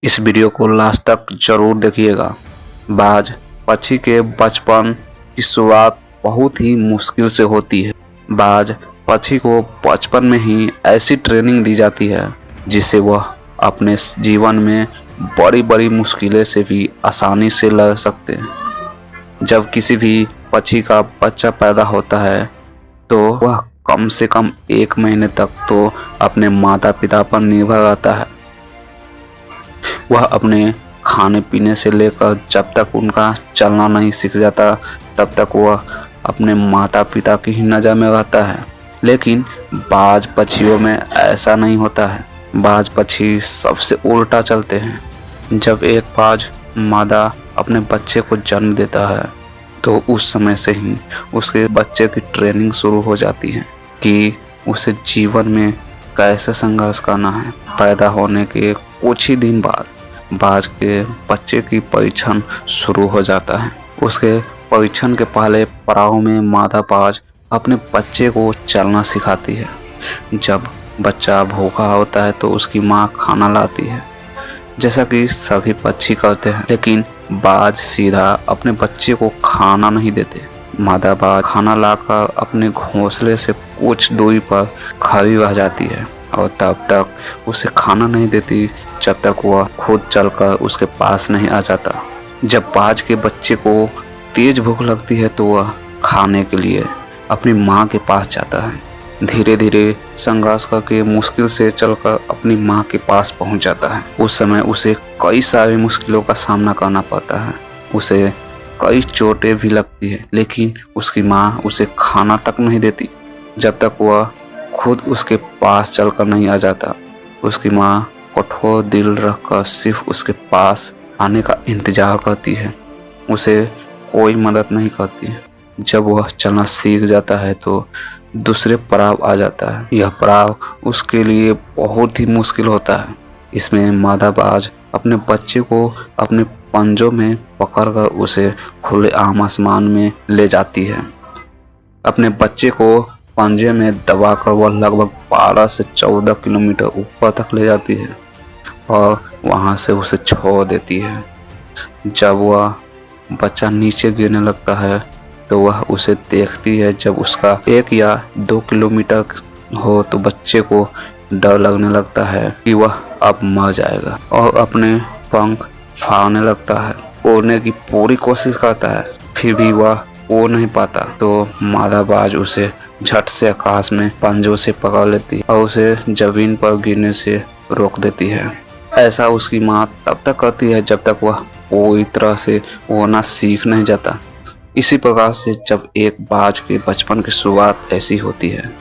इस वीडियो को लास्ट तक जरूर देखिएगा। बाज पक्षी के बचपन की शुरुआत बहुत ही मुश्किल से होती है। बाज पक्षी को बचपन में ही ऐसी ट्रेनिंग दी जाती है जिससे वह अपने जीवन में बड़ी बड़ी मुश्किलें से भी आसानी से लड़ सकते हैं। जब किसी भी पक्षी का बच्चा पैदा होता है तो वह कम से कम 1 महीने तक तो अपने माता पिता पर निर्भर रहता है। वह अपने खाने पीने से लेकर जब तक उनका चलना नहीं सीख जाता तब तक वह अपने माता पिता की ही नज़र में रहता है। लेकिन बाज पक्षियों में ऐसा नहीं होता है। बाज पक्षी सबसे उल्टा चलते हैं। जब एक बाज मादा अपने बच्चे को जन्म देता है तो उस समय से ही उसके बच्चे की ट्रेनिंग शुरू हो जाती है कि उसे जीवन में कैसे संघर्ष करना है। पैदा होने के कुछ ही दिन बाद बाज के बच्चे की परीक्षण शुरू हो जाता है। उसके परीक्षण के पहले पड़ाव में मादा बाज अपने बच्चे को चलना सिखाती है। जब बच्चा भूखा होता है तो उसकी माँ खाना लाती है, जैसा कि सभी पक्षी करते हैं। लेकिन बाज सीधा अपने बच्चे को खाना नहीं देते। मादा बाज खाना लाकर अपने घोंसले से कुछ दूरी पर खड़ी रह जाती है और तब तक उसे खाना नहीं देती जब तक वह खुद चलकर उसके पास नहीं आ जाता। जब बाज के बच्चे को तेज भूख लगती है तो वह खाने के लिए अपनी माँ के पास जाता है। धीरे धीरे संघर्ष करके मुश्किल से चलकर अपनी माँ के पास पहुँच जाता है। उस समय उसे कई सारी मुश्किलों का सामना करना पड़ता है। उसे कई चोटें भी लगती है, लेकिन उसकी माँ उसे खाना तक नहीं देती जब तक वह खुद उसके पास चलकर नहीं आ जाता। उसकी माँ कठोर दिल रखकर सिर्फ उसके पास आने का इंतजार करती है, उसे कोई मदद नहीं करती। जब वह चलना सीख जाता है तो दूसरे पड़ाव आ जाता है। यह पड़ाव उसके लिए बहुत ही मुश्किल होता है। इसमें मादा बाज अपने बच्चे को अपने पंजों में पकड़कर उसे खुले आम आसमान में ले जाती है। अपने बच्चे को पंजे में दबाकर वह लगभग 12 से 14 किलोमीटर ऊपर तक ले जाती है और वहां से उसे छोड़ देती है। जब वह बच्चा नीचे गिरने लगता है तो वह उसे देखती है। जब उसका 1 या 2 किलोमीटर हो तो बच्चे को डर लगने लगता है कि वह अब मर जाएगा और अपने पंख फाड़ने लगता है। उड़ने की पूरी कोशिश करता है, फिर भी वह उड़ नहीं पाता। तो मादा बाज उसे झट से आकाश में पंजों से पकड़ लेती है और उसे जमीन पर गिरने से रोक देती है। ऐसा उसकी माँ तब तक करती है जब तक वह पूरी तरह से उड़ना सीख नहीं जाता। इसी प्रकार से जब एक बाज के बचपन की शुरुआत ऐसी होती है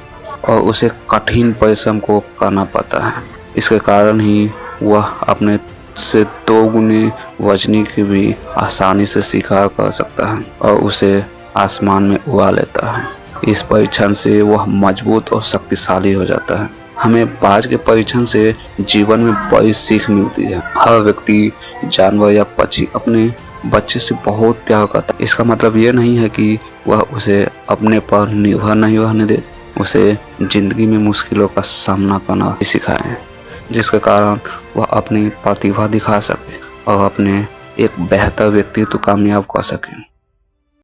और उसे कठिन परिश्रम को करना पड़ता है। इसके कारण ही वह अपने से 2 गुने वजनी की भी आसानी से शिकार कर सकता है और उसे आसमान में उड़ा लेता है। इस परीक्षण से वह मजबूत और शक्तिशाली हो जाता है। हमें बाज के परीक्षण से जीवन में बड़ी सीख मिलती है। हर व्यक्ति, जानवर या पक्षी अपने बच्चे से बहुत प्यार करता है। इसका मतलब ये नहीं है कि वह उसे अपने पर निर्भर नहीं रहने दे, उसे जिंदगी में मुश्किलों का सामना करना सिखाएं, जिसके कारण वह अपनी प्रतिभा दिखा सके और अपने एक बेहतर व्यक्तित्व कामयाब कर सके।